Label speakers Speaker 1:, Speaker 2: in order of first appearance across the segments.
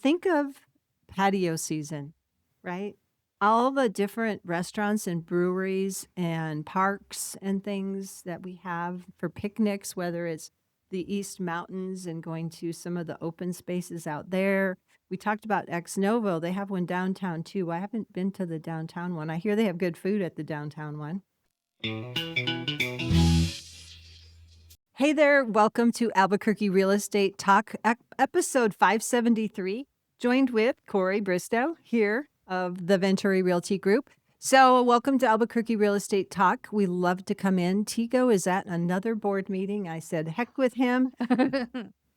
Speaker 1: Think of patio season, right? All the different restaurants and breweries and parks and things that we have for picnics, whether it's the East Mountains and going to some of the open spaces out there. We talked about Ex Novo. They have one downtown too. I haven't been to the downtown one. I hear they have good food at the downtown one. Hey there, welcome to Albuquerque Real Estate Talk, episode 573, joined with Kori Bristow here of the Venturi Realty Group. So welcome to Albuquerque Real Estate Talk. We love to come in. Tigo is at another board meeting. I said, heck with him.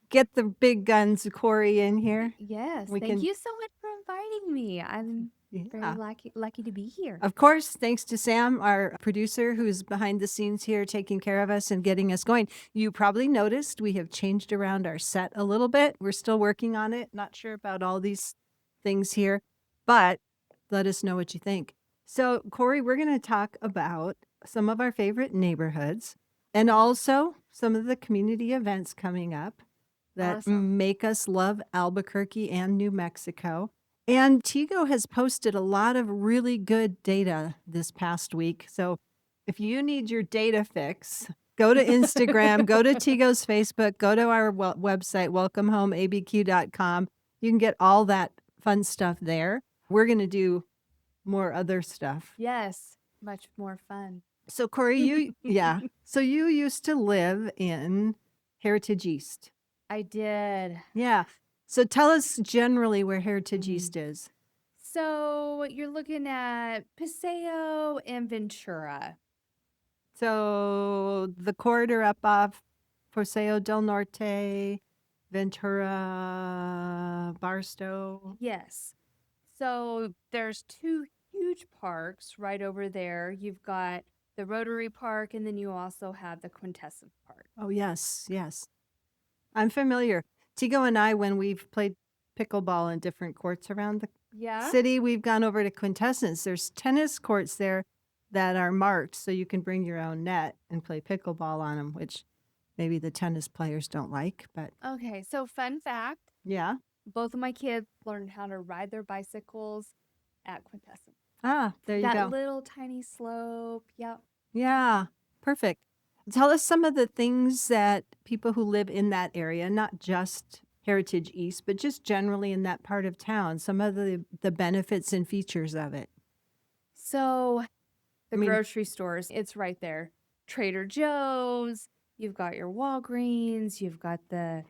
Speaker 1: Get the big guns, Kori, in here.
Speaker 2: Yes,
Speaker 1: We
Speaker 2: thank
Speaker 1: can,
Speaker 2: you so much for inviting me. I'm very
Speaker 1: yeah.
Speaker 2: lucky to be here.
Speaker 1: Of course, thanks to Sam, our producer, who's behind the scenes here taking care of us and getting us going. You probably noticed we have changed around our set a little bit. We're still working on it. Not sure about all these things here, but let us know what you think. So, Kori, we're going to talk about some of our favorite neighborhoods and also some of the community events coming up that
Speaker 2: Awesome.
Speaker 1: make us love Albuquerque and New Mexico. And Tigo has posted a lot of really good data this past week. So if you need your data fix, go to Instagram, go to Tigo's Facebook, go to our website, welcomehomeabq.com. You can get all that fun stuff there. We're going to do more other stuff.
Speaker 2: Yes, much more fun.
Speaker 1: So Kori, so you used to live in Heritage East.
Speaker 2: I did.
Speaker 1: Yeah. So tell us generally where Heritage East is.
Speaker 2: So you're looking at Paseo and Ventura.
Speaker 1: So the corridor up off Paseo del Norte, Ventura, Barstow.
Speaker 2: Yes. So there's two huge parks right over there. You've got the Rotary Park, and then you also have the Quintessence Park.
Speaker 1: Oh, yes, yes. I'm familiar. Tigo and I, when we've played pickleball in different courts around the city, we've gone over to Quintessence. There's tennis courts there that are marked so you can bring your own net and play pickleball on them, which maybe the tennis players don't like, but
Speaker 2: Okay, so fun fact.
Speaker 1: yeah.
Speaker 2: Both of my kids learned how to ride their bicycles at Quintessence.
Speaker 1: Ah, there you
Speaker 2: That
Speaker 1: go.
Speaker 2: little tiny slope. Yep.
Speaker 1: Yeah, perfect. Tell us some of the things that people who live in that area, not just Heritage East, but just generally in that part of town, some of the benefits and features of it.
Speaker 2: So the
Speaker 1: I mean-
Speaker 2: grocery stores, it's right there. Trader Joe's, you've got your Walgreens, you've got the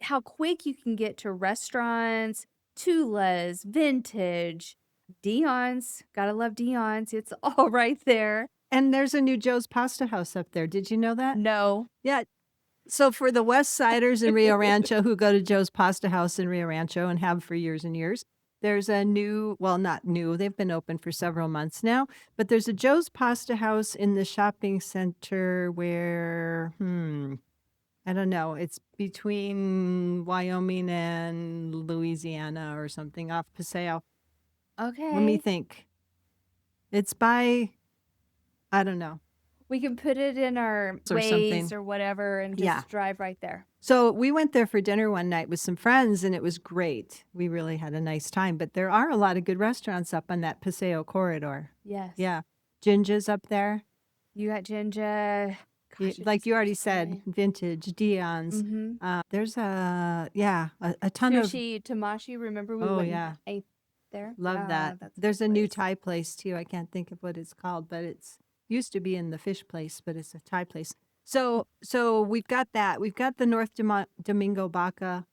Speaker 2: how quick you can get to restaurants, Tula's, Vintage, Dion's. Gotta love Dion's. It's all right there.
Speaker 1: And there's a new Joe's Pasta House up there. Did you know that?
Speaker 2: No.
Speaker 1: Yeah. So for the West Siders in Rio Rancho who go to Joe's Pasta House in Rio Rancho and have for years and years, there's a new, well, not new, they've been open for several months now, but there's a Joe's Pasta House in the shopping center where, I don't know, it's between Wyoming and Louisiana or something off Paseo.
Speaker 2: Okay.
Speaker 1: Let me think. It's by, I don't know.
Speaker 2: We can put it in our
Speaker 1: Or
Speaker 2: Waze
Speaker 1: something.
Speaker 2: or whatever and just drive right there.
Speaker 1: So we went there for dinner one night with some friends and it was great. We really had a nice time, but there are a lot of good restaurants up on that Paseo corridor.
Speaker 2: Yes.
Speaker 1: Yeah. Ginger's up there.
Speaker 2: You got Ginger. Gosh,
Speaker 1: Like you already said, Vintage, Dion's. There's a ton
Speaker 2: Sushi, Tamashi. Remember we went and ate there?
Speaker 1: Love that. There's a new Thai place too. I can't think of what it's called, but it's used to be in the fish place, but it's a Thai place. So we've got that. We've got the North Domingo Baca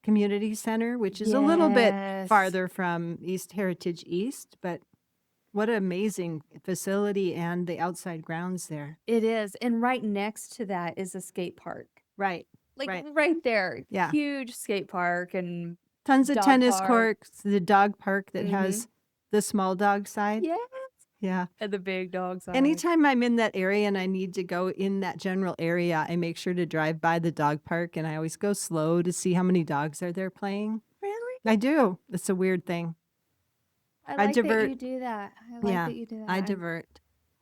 Speaker 1: Community Center, which is a little bit farther from East Heritage East, but what an amazing facility and the outside grounds there.
Speaker 2: It is. And right next to that is a skate park.
Speaker 1: Right.
Speaker 2: Right there.
Speaker 1: Yeah.
Speaker 2: Huge skate park and
Speaker 1: tons of tennis courts, the dog park that has the small dog side.
Speaker 2: Yes.
Speaker 1: Yeah.
Speaker 2: And the big dog side.
Speaker 1: Anytime I'm in that area and I need to go in that general area, I make sure to drive by the dog park and I always go slow to see how many dogs are there playing.
Speaker 2: Really?
Speaker 1: I do. It's a weird thing.
Speaker 2: I like that you do that.
Speaker 1: I divert.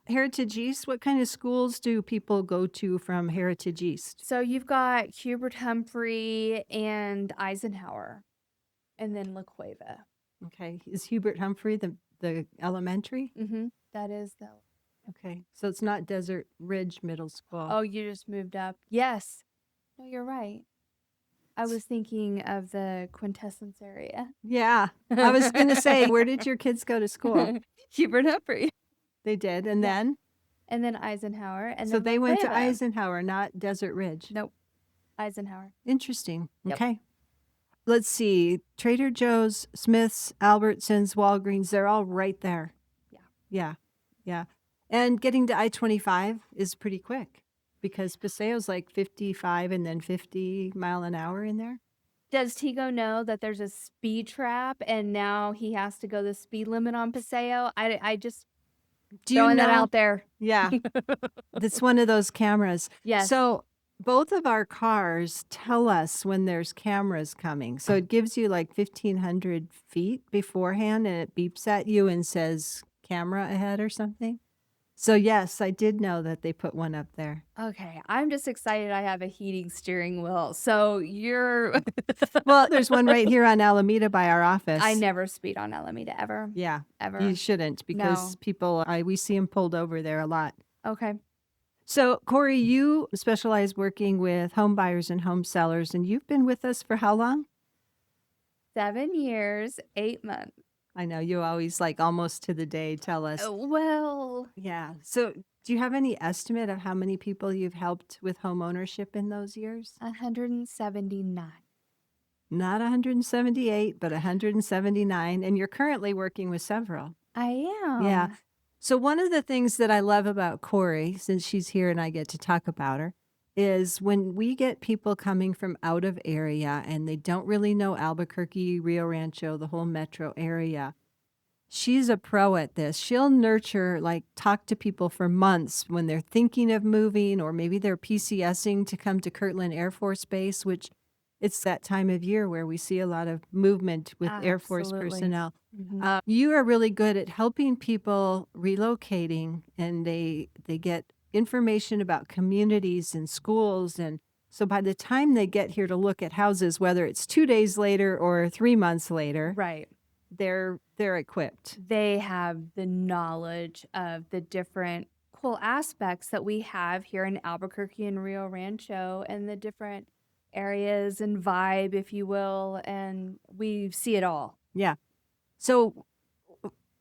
Speaker 1: Heritage East, what kind of schools do people go to from Heritage East?
Speaker 2: So you've got Hubert Humphrey and Eisenhower, and then La Cueva.
Speaker 1: Okay. Is Hubert Humphrey the elementary?
Speaker 2: That is the.
Speaker 1: Okay. So it's not Desert Ridge Middle School.
Speaker 2: Oh, you just moved up. Yes. No, you're right. I was thinking of the Quintessence area.
Speaker 1: Yeah. I was going to say, where did your kids go to school?
Speaker 2: Hubert Humphrey.
Speaker 1: They did. And
Speaker 2: Yeah.
Speaker 1: then?
Speaker 2: And then Eisenhower. And
Speaker 1: So
Speaker 2: then
Speaker 1: they
Speaker 2: La
Speaker 1: went to
Speaker 2: Cueva.
Speaker 1: Eisenhower, not Desert Ridge.
Speaker 2: Nope. Eisenhower.
Speaker 1: Interesting.
Speaker 2: Yep.
Speaker 1: Okay. Let's see. Trader Joe's, Smith's, Albertsons, Walgreens, they're all right there.
Speaker 2: Yeah.
Speaker 1: Yeah. Yeah. And getting to I-25 is pretty quick because Paseo's like 55 and then 50 mile an hour in there.
Speaker 2: Does Tigo know that there's a speed trap and now he has to go the speed limit on Paseo? I just
Speaker 1: Do you
Speaker 2: throwing that
Speaker 1: know?
Speaker 2: out there.
Speaker 1: Yeah. That's one of those cameras.
Speaker 2: Yes.
Speaker 1: So both of our cars tell us when there's cameras coming. So it gives you like 1,500 feet beforehand and it beeps at you and says camera ahead or something. So yes, I did know that they put one up there.
Speaker 2: Okay, I'm just excited I have a heating steering wheel. So you're
Speaker 1: Well, there's one right here on Alameda by our office.
Speaker 2: I never speed on Alameda ever.
Speaker 1: Yeah,
Speaker 2: Ever.
Speaker 1: you shouldn't because we see them pulled over there a lot.
Speaker 2: Okay.
Speaker 1: So, Kori, you specialize working with home buyers and home sellers, and you've been with us for how long?
Speaker 2: 7 years, 8 months.
Speaker 1: I know you always like almost to the day tell us.
Speaker 2: Well,
Speaker 1: Yeah. So, do you have any estimate of how many people you've helped with home ownership in those years?
Speaker 2: 179.
Speaker 1: Not 178, but 179. And you're currently working with several.
Speaker 2: I am.
Speaker 1: Yeah. So one of the things that I love about Kori, since she's here and I get to talk about her, is when we get people coming from out of area and they don't really know Albuquerque, Rio Rancho, the whole metro area. She's a pro at this. She'll nurture, like talk to people for months when they're thinking of moving or maybe they're PCSing to come to Kirtland Air Force Base, which it's that time of year where we see a lot of movement with Air Force
Speaker 2: Absolutely.
Speaker 1: personnel.
Speaker 2: Mhm.
Speaker 1: You are really good at helping people relocating and they get information about communities and schools. And so by the time they get here to look at houses, whether it's 2 days later or 3 months later,
Speaker 2: Right.
Speaker 1: they're equipped.
Speaker 2: They have the knowledge of the different cool aspects that we have here in Albuquerque and Rio Rancho and the different areas and vibe, if you will, and we see it all.
Speaker 1: Yeah. So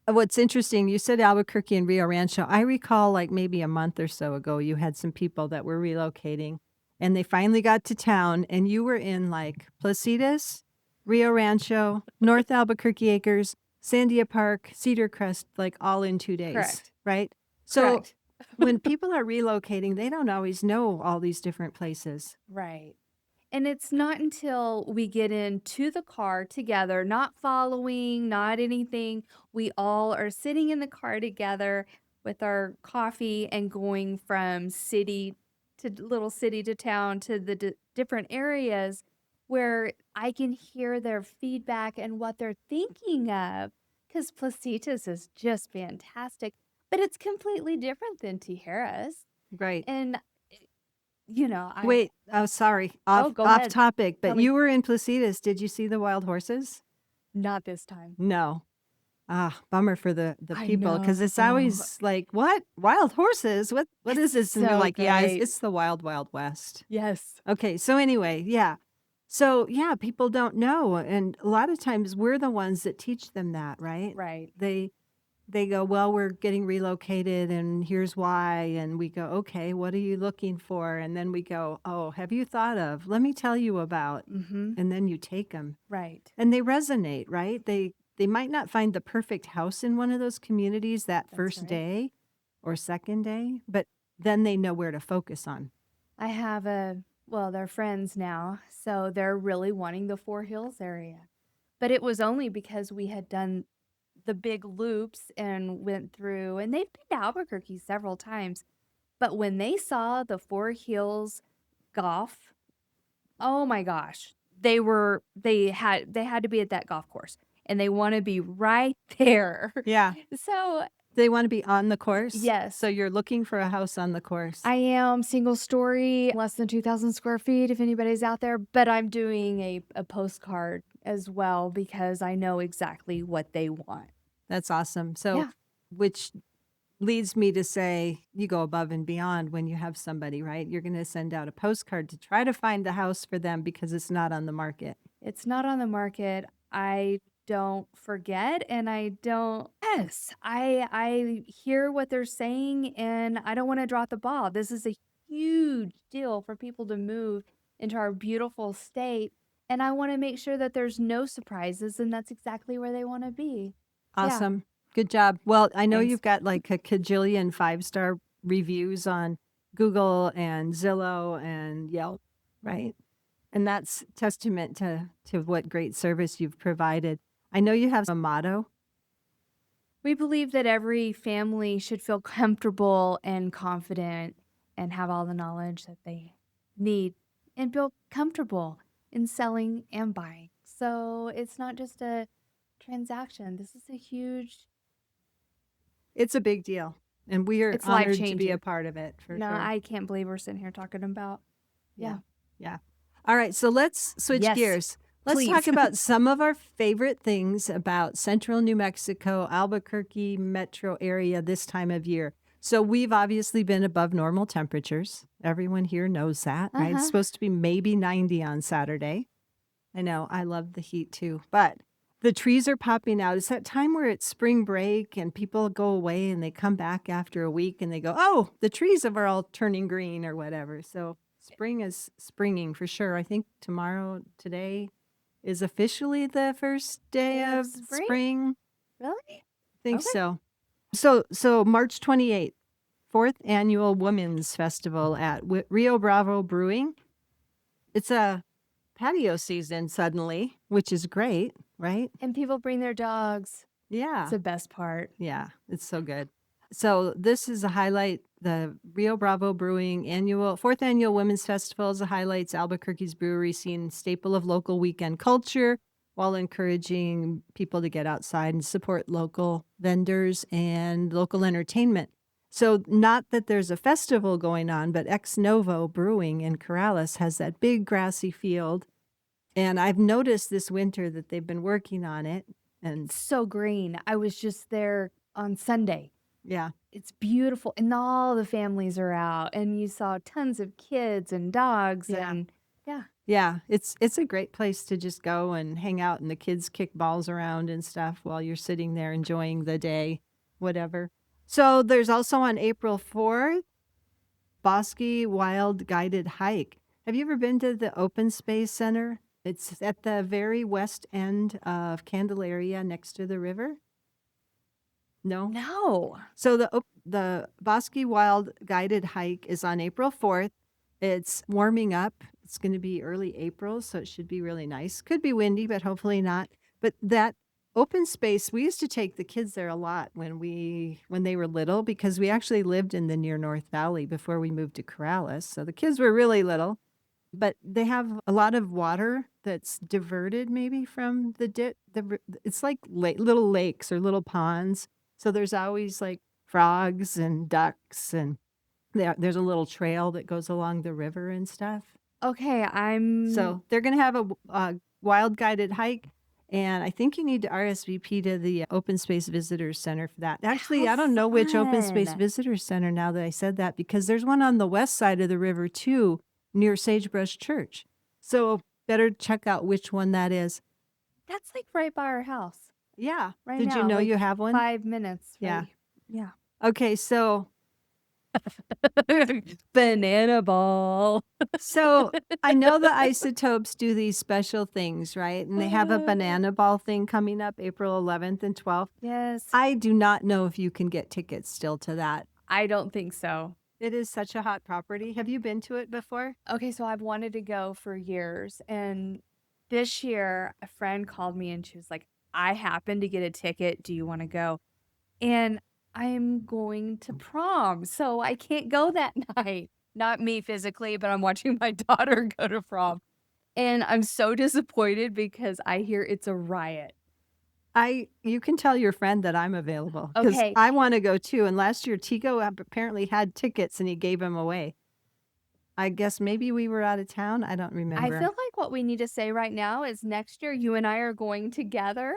Speaker 1: what's interesting, you said Albuquerque and Rio Rancho. I recall like maybe a month or so ago, you had some people that were relocating and they finally got to town and you were in like Placitas, Rio Rancho, North Albuquerque Acres, Sandia Park, Cedar Crest, like all in 2 days.
Speaker 2: Correct.
Speaker 1: Right? So
Speaker 2: Correct.
Speaker 1: when people are relocating, they don't always know all these different places.
Speaker 2: Right. And it's not until we get into the car together, not following, not anything. We all are sitting in the car together with our coffee and going from city to little city to town to the different areas where I can hear their feedback and what they're thinking of. Because Placitas is just fantastic, but it's completely different than Tijeras.
Speaker 1: Right.
Speaker 2: And, you know,
Speaker 1: Wait, oh, sorry. Off
Speaker 2: go
Speaker 1: off
Speaker 2: ahead.
Speaker 1: topic,
Speaker 2: Tell
Speaker 1: but
Speaker 2: me.
Speaker 1: you were in Placitas. Did you see the wild horses?
Speaker 2: Not this time.
Speaker 1: No. Ah, bummer for the
Speaker 2: I
Speaker 1: people because it's
Speaker 2: know.
Speaker 1: always like, what? Wild horses? What is this? And they're
Speaker 2: so
Speaker 1: like, yeah,
Speaker 2: great.
Speaker 1: it's the wild, wild west.
Speaker 2: Yes.
Speaker 1: Okay, so anyway, yeah. So yeah, people don't know. And a lot of times we're the ones that teach them that, right?
Speaker 2: Right.
Speaker 1: They go, well, we're getting relocated and here's why. And we go, okay, what are you looking for? And then we go, oh, have you thought of, let me tell you about,
Speaker 2: Mm-hmm.
Speaker 1: and then you take them.
Speaker 2: Right.
Speaker 1: And they resonate, right? They might not find the perfect house in one of those communities that
Speaker 2: That's
Speaker 1: first
Speaker 2: right.
Speaker 1: day or second day, but then they know where to focus on.
Speaker 2: I have they're friends now, so they're really wanting the Four Hills area. But it was only because we had done the big loops and went through, and they've been to Albuquerque several times. But when they saw the Four Hills golf, oh my gosh, they had to be at that golf course, and they want to be right there.
Speaker 1: Yeah.
Speaker 2: So
Speaker 1: They want to be on the course?
Speaker 2: Yes.
Speaker 1: So you're looking for a house on the course.
Speaker 2: I am single story, less than 2,000 square feet, if anybody's out there, but I'm doing a postcard as well because I know exactly what they want.
Speaker 1: That's awesome. So,
Speaker 2: Yeah.
Speaker 1: which leads me to say you go above and beyond when you have somebody, right? You're going to send out a postcard to try to find the house for them because it's not on the market.
Speaker 2: It's not on the market. I don't forget and I don't yes. I hear what they're saying and I don't want to drop the ball. This is a huge deal for people to move into our beautiful state and I want to make sure that there's no surprises and that's exactly where they want to be. Yeah.
Speaker 1: Awesome. Good job. Well, I know
Speaker 2: Thanks.
Speaker 1: you've got like a cajillion 5-star reviews on Google and Zillow and Yelp, right? And that's testament to what great service you've provided. I know you have a motto.
Speaker 2: We believe that every family should feel comfortable and confident and have all the knowledge that they need and feel comfortable in selling and buying. So it's not just a transaction. This is a huge,
Speaker 1: It's a big deal. And we are
Speaker 2: it's
Speaker 1: honored to be
Speaker 2: life-changing.
Speaker 1: a part of it for
Speaker 2: No,
Speaker 1: sure.
Speaker 2: I can't believe we're sitting here talking about. Yeah.
Speaker 1: Yeah. All right. So let's switch
Speaker 2: Yes,
Speaker 1: gears. Let's talk
Speaker 2: please.
Speaker 1: about some of our favorite things about central New Mexico, Albuquerque metro area this time of year. So we've obviously been above normal temperatures. Everyone here knows that, right? It's
Speaker 2: Uh-huh.
Speaker 1: supposed to be maybe 90 on Saturday. I know. I love the heat too. But the trees are popping out. It's that time where it's spring break and people go away and they come back after a week and they go, oh, the trees are all turning green or whatever. So spring is springing for sure. I think today is officially the first day
Speaker 2: Day of
Speaker 1: of
Speaker 2: spring?
Speaker 1: spring.
Speaker 2: Really?
Speaker 1: I think
Speaker 2: Okay.
Speaker 1: so. So March 28th, 4th annual Women's Festival at Rio Bravo Brewing. It's a patio season suddenly, which is great, right?
Speaker 2: And people bring their dogs.
Speaker 1: Yeah.
Speaker 2: It's the best part.
Speaker 1: Yeah, it's so good. So this is a highlight. The Rio Bravo Brewing 4th annual Women's Festival is a highlights Albuquerque's brewery scene, staple of local weekend culture, while encouraging people to get outside and support local vendors and local entertainment. So not that there's a festival going on, but Ex Novo Brewing in Corrales has that big grassy field. And I've noticed this winter that they've been working on it. And
Speaker 2: It's so green. I was just there on Sunday.
Speaker 1: yeah,
Speaker 2: It's beautiful, and all the families are out, and you saw tons of kids and dogs,
Speaker 1: Yeah.
Speaker 2: and yeah.
Speaker 1: yeah, it's a great place to just go and hang out and the kids kick balls around and stuff while you're sitting there enjoying the day, whatever. So there's also on April 4th, Bosque Wild guided hike. Have you ever been to the Open Space Center? It's at the very west end of Candelaria next to the river. No?
Speaker 2: No.
Speaker 1: So the Bosque Wild guided hike is on April 4th. It's warming up. It's going to be early April, so it should be really nice. Could be windy, but hopefully not. But that open space, we used to take the kids there a lot when they were little because we actually lived in the near North Valley before we moved to Corrales. So the kids were really little. But they have a lot of water that's diverted maybe from it's like little lakes or little ponds. So there's always like frogs and ducks and there's a little trail that goes along the river and stuff.
Speaker 2: Okay,
Speaker 1: So they're going to have a wild guided hike. And I think you need to RSVP to the Open Space Visitors Center for that. Actually,
Speaker 2: How
Speaker 1: I don't know which Open Space
Speaker 2: fun.
Speaker 1: Visitors Center now that I said that because there's one on the west side of the river too, near Sagebrush Church. So better check out which one that is.
Speaker 2: That's like right by our house.
Speaker 1: Yeah.
Speaker 2: Right
Speaker 1: Did
Speaker 2: now.
Speaker 1: you know
Speaker 2: like
Speaker 1: you have one?
Speaker 2: 5 minutes.
Speaker 1: Yeah.
Speaker 2: Right? Yeah.
Speaker 1: Okay, so
Speaker 2: Banana ball.
Speaker 1: I know the Isotopes do these special things, right? And they have a banana ball thing coming up April 11th and 12th.
Speaker 2: Yes.
Speaker 1: I do not know if you can get tickets still to that.
Speaker 2: I don't think so.
Speaker 1: It is such a hot property. Have you been to it before?
Speaker 2: Okay, so I've wanted to go for years. And this year, a friend called me and she was like, I happen to get a ticket. Do you want to go? And I'm going to prom, so I can't go that night. Not me physically, but I'm watching my daughter go to prom. And I'm so disappointed because I hear it's a riot.
Speaker 1: You can tell your friend that I'm available because
Speaker 2: Okay.
Speaker 1: I want to go too. And last year, Tigo apparently had tickets and he gave them away. I guess maybe we were out of town. I don't
Speaker 2: I
Speaker 1: remember.
Speaker 2: feel like what we need to say right now is next year you and I are going together.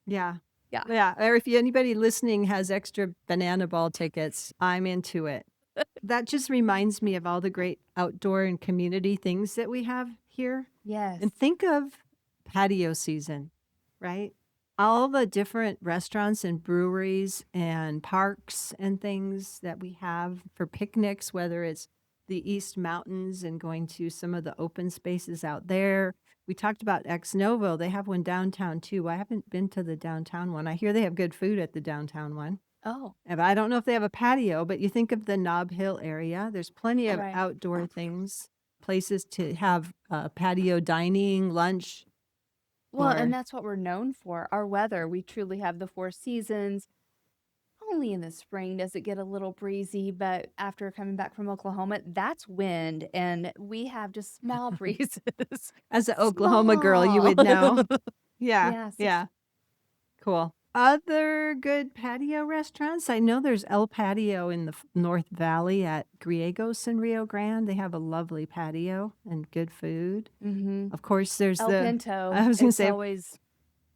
Speaker 1: Yeah.
Speaker 2: Yeah.
Speaker 1: Yeah. Or if anybody listening has extra banana ball tickets, I'm into it. That just reminds me of all the great outdoor and community things that we have here.
Speaker 2: Yes.
Speaker 1: And think of patio season, right? All the different restaurants and breweries and parks and things that we have for picnics, whether it's the East Mountains and going to some of the open spaces out there. We talked about Ex Novo. They have one downtown too. I haven't been to the downtown one. I hear they have good food at the downtown one.
Speaker 2: Oh,
Speaker 1: But I don't know if they have a patio, but you think of the Nob Hill area. There's plenty of
Speaker 2: right.
Speaker 1: outdoor things, places to have patio dining, lunch,
Speaker 2: Well, and
Speaker 1: or
Speaker 2: that's what we're known for. Our weather, we truly have the four seasons. Only in the spring does it get a little breezy, but after coming back from Oklahoma, that's wind, and we have just small breezes.
Speaker 1: as an Oklahoma girl, you
Speaker 2: Small.
Speaker 1: would know. Yeah,
Speaker 2: Yeah, 60.
Speaker 1: yeah, cool. Other good patio restaurants? I know there's El Patio in the North Valley at Griegos in Rio Grande. They have a lovely patio and good food.
Speaker 2: Mm-hmm.
Speaker 1: Of course, there's
Speaker 2: El Pinto,
Speaker 1: I was going to
Speaker 2: it's
Speaker 1: say,
Speaker 2: always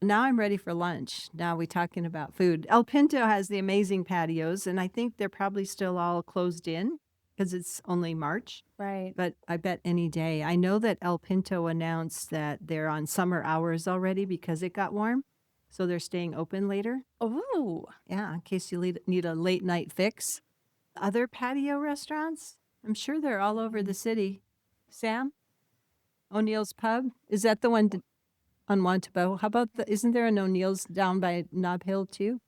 Speaker 1: now I'm ready for lunch. Now we're talking about food. El Pinto has the amazing patios, and I think they're probably still all closed in because it's only March.
Speaker 2: right.
Speaker 1: But I bet any day. I know that El Pinto announced that they're on summer hours already because it got warm. So they're staying open later.
Speaker 2: Oh,
Speaker 1: Yeah, in case you need a late night fix. Other patio restaurants? I'm sure they're all over the city. Sam? O'Neill's Pub? Is that the one on Wantabo? How about isn't there an O'Neill's down by Nob Hill too?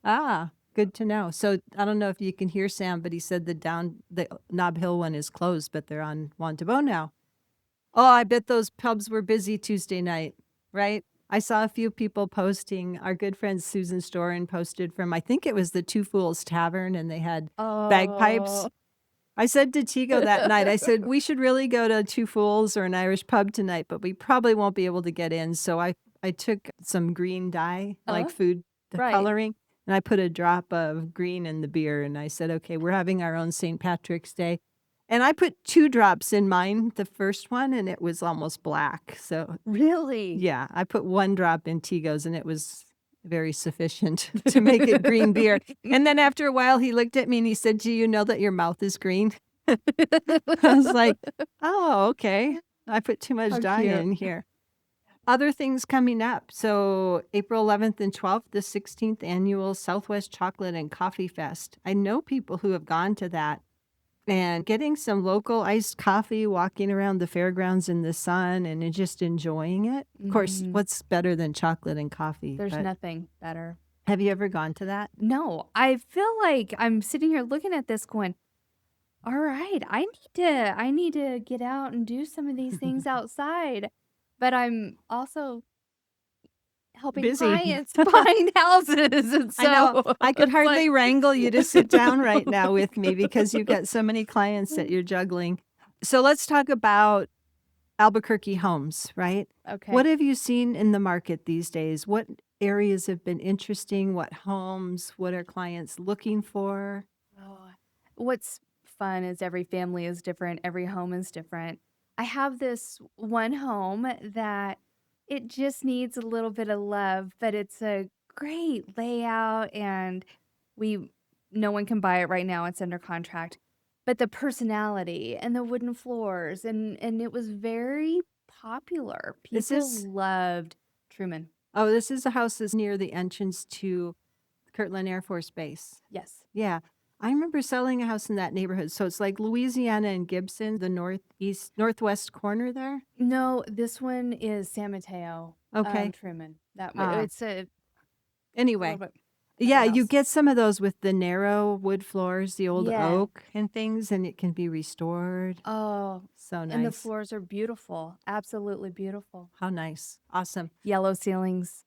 Speaker 1: Ah, good to know. So I don't know if you can hear Sam, but he said the Nob Hill one is closed, but they're on Wantabo now. Oh, I bet those pubs were busy Tuesday night, right? I saw a few people posting. Our good friend Susan Storin posted from, I think it was the Two Fools Tavern, and they had bagpipes.
Speaker 2: oh.
Speaker 1: I said to Tigo that night, I said, we should really go to Two Fools or an Irish pub tonight, but we probably won't be able to get in. So I took some green dye, like food
Speaker 2: Right.
Speaker 1: coloring, and I put a drop of green in the beer. And I said, okay, we're having our own St. Patrick's Day. And I put 2 drops in mine, the first one, and it was almost black. So,
Speaker 2: Really?
Speaker 1: yeah, I put 1 drop in Tigo's, and it was very sufficient to make it green beer. And then after a while, he looked at me and he said, "Do you know that your mouth is green?" I was like, "Oh, okay. I put too much
Speaker 2: How
Speaker 1: dye
Speaker 2: cute.
Speaker 1: in here." Other things coming up. So April 11th and 12th, the 16th annual Southwest Chocolate and Coffee Fest. I know people who have gone to that. And getting some local iced coffee, walking around the fairgrounds in the sun and just enjoying it. Of course,
Speaker 2: Mhm.
Speaker 1: what's better than chocolate and coffee?
Speaker 2: There's
Speaker 1: But
Speaker 2: nothing better.
Speaker 1: have you ever gone to that?
Speaker 2: No, I feel like I'm sitting here looking at this going, all right, I need to get out and do some of these things outside. But I'm also helping
Speaker 1: Busy.
Speaker 2: clients find houses. And
Speaker 1: I know.
Speaker 2: so
Speaker 1: I could
Speaker 2: it's like
Speaker 1: hardly wrangle you to sit down right now with me because you've got so many clients that you're juggling. So let's talk about Albuquerque homes, right?
Speaker 2: Okay.
Speaker 1: What have you seen in the market these days? What areas have been interesting? What homes? What are clients looking for?
Speaker 2: Oh, what's fun is every family is different, every home is different. I have this one home that it just needs a little bit of love, but it's a great layout and we no one can buy it right now. It's under contract. But the personality and the wooden floors and it was very popular.
Speaker 1: Is
Speaker 2: People
Speaker 1: this
Speaker 2: loved Truman.
Speaker 1: this is a house that's near the entrance to Kirtland Air Force Base.
Speaker 2: Yes.
Speaker 1: Yeah. I remember selling a house in that neighborhood. So it's like Louisiana and Gibson, the northwest corner there.
Speaker 2: No, this one is San Mateo,
Speaker 1: Okay.
Speaker 2: Truman.
Speaker 1: Ah,
Speaker 2: It's a
Speaker 1: anyway,
Speaker 2: little bit
Speaker 1: yeah,
Speaker 2: better
Speaker 1: you
Speaker 2: house.
Speaker 1: get some of those with the narrow wood floors, the old
Speaker 2: Yeah.
Speaker 1: oak and things, and it can be restored.
Speaker 2: Oh,
Speaker 1: So
Speaker 2: and the
Speaker 1: nice.
Speaker 2: floors are beautiful. Absolutely beautiful.
Speaker 1: How nice. Awesome.
Speaker 2: Yellow ceilings.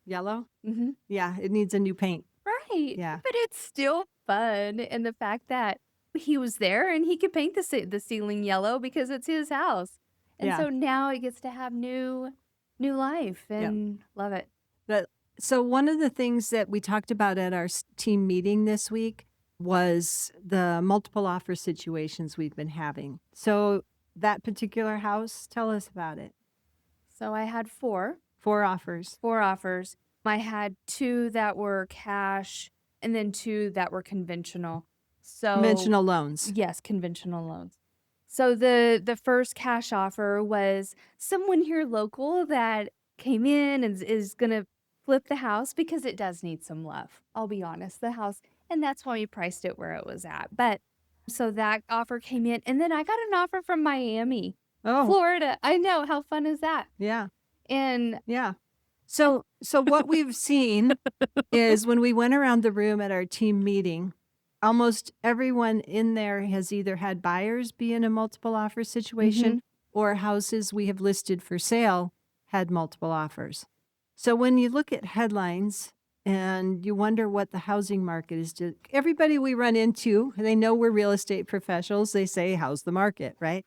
Speaker 1: Yellow?
Speaker 2: Mhm.
Speaker 1: Yeah, it needs a new paint.
Speaker 2: Right.
Speaker 1: Yeah.
Speaker 2: But it's still fun, and the fact that he was there and he could paint the ceiling yellow because it's his house. And
Speaker 1: Yeah.
Speaker 2: so now it gets to have new life
Speaker 1: Yeah.
Speaker 2: and love it.
Speaker 1: But So one of the things that we talked about at our team meeting this week was the multiple offer situations we've been having. So that particular house, tell us about it.
Speaker 2: So I had 4
Speaker 1: offers.
Speaker 2: offers. I had 2 that were cash and then 2 that were conventional. So
Speaker 1: Conventional loans.
Speaker 2: yes, conventional loans. So the first cash offer was someone here local that came in and is gonna flip the house because it does need some love. I'll be honest, the house, and that's why we priced it where it was at. But so that offer came in, and then I got an offer from Miami,
Speaker 1: Oh,
Speaker 2: Florida. I know, how fun is that?
Speaker 1: yeah.
Speaker 2: And
Speaker 1: Yeah. So what we've seen is when we went around the room at our team meeting, almost everyone in there has either had buyers be in a multiple offer situation or houses we have listed for sale had multiple offers. So when you look at headlines and you wonder what the housing market is, everybody we run into, they know we're real estate professionals. They say, how's the market, right?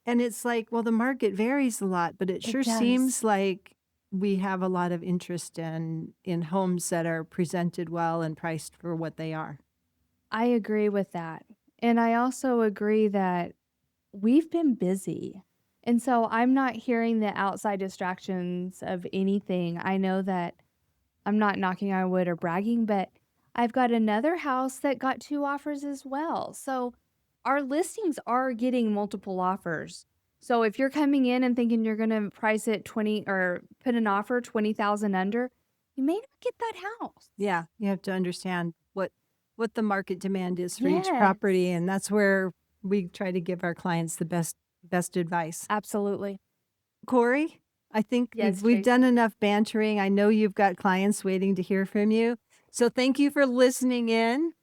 Speaker 1: And it's like, well, the market varies a lot, but it sure
Speaker 2: does.
Speaker 1: seems like we have a lot of interest in homes that are presented well and priced for what they are.
Speaker 2: I agree with that. And I also agree that we've been busy. And so I'm not hearing the outside distractions of anything. I know that I'm not knocking on wood or bragging, but I've got another house that got 2 offers as well. So our listings are getting multiple offers. So if you're coming in and thinking you're going to price it 20 or put an offer 20,000 under, you may not get that house.
Speaker 1: Yeah, you have to understand what the market demand is for each property, and that's where we try to give our clients the best advice.
Speaker 2: Absolutely.
Speaker 1: Kori, I think
Speaker 2: Yes,
Speaker 1: we've
Speaker 2: Tracy.
Speaker 1: done enough bantering. I know you've got clients waiting to hear from you. So thank you for listening in.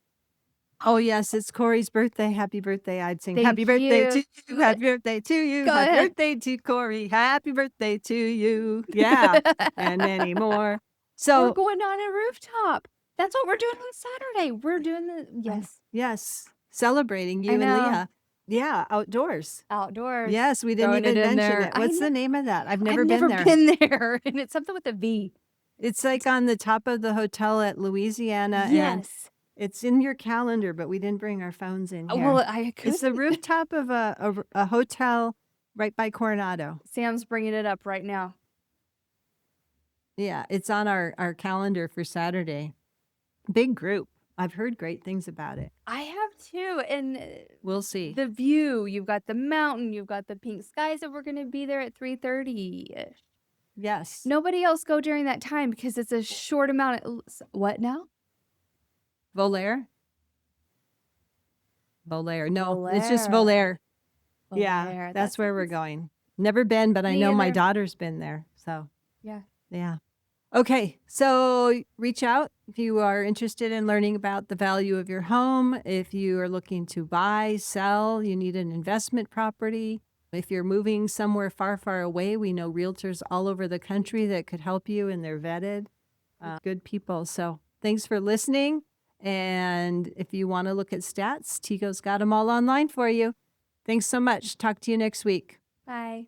Speaker 1: Oh, yes, it's Kori's birthday. Happy birthday. I'd sing
Speaker 2: Thank
Speaker 1: happy birthday to
Speaker 2: you.
Speaker 1: you. Happy birthday to you.
Speaker 2: Go
Speaker 1: Happy
Speaker 2: ahead.
Speaker 1: birthday to Kori. Happy birthday to you. Yeah. And many more.
Speaker 2: We're
Speaker 1: So,
Speaker 2: going on a rooftop. That's what we're doing on Saturday. We're doing the
Speaker 1: yes, celebrating you
Speaker 2: I
Speaker 1: and
Speaker 2: know.
Speaker 1: Leah. Yeah, outdoors.
Speaker 2: Outdoors.
Speaker 1: Yes, we didn't
Speaker 2: Throwing
Speaker 1: even
Speaker 2: it in
Speaker 1: mention
Speaker 2: there.
Speaker 1: it. What's the name of that? I've never
Speaker 2: I've never
Speaker 1: there.
Speaker 2: been there. And it's something with a V.
Speaker 1: It's like on the top of the hotel at Louisiana. And
Speaker 2: Yes.
Speaker 1: it's in your calendar, but we didn't bring our phones in here.
Speaker 2: Well, I
Speaker 1: It's the
Speaker 2: could.
Speaker 1: rooftop of a hotel right by Coronado.
Speaker 2: Sam's bringing it up right now.
Speaker 1: Yeah, it's on our calendar for Saturday. Big group. I've heard great things about it.
Speaker 2: I have too. And
Speaker 1: We'll see.
Speaker 2: the view, you've got the mountain, you've got the pink skies, and we're going to be there at 3:30-ish.
Speaker 1: Yes.
Speaker 2: Nobody else go during that time because it's a short amount of what now?
Speaker 1: Volaire? Volaire. No, it's just Volaire. Yeah, that's where we're going. Never been, but I know my daughter's been there. So, yeah. Okay, so reach out if you are interested in learning about the value of your home. If you are looking to buy, sell, you need an investment property. If you're moving somewhere far, far away, we know realtors all over the country that could help you, and they're vetted, good people. So thanks for listening. And if you want to look at stats, Tico's got them all online for you. Thanks so much. Talk to you next week.
Speaker 2: Bye.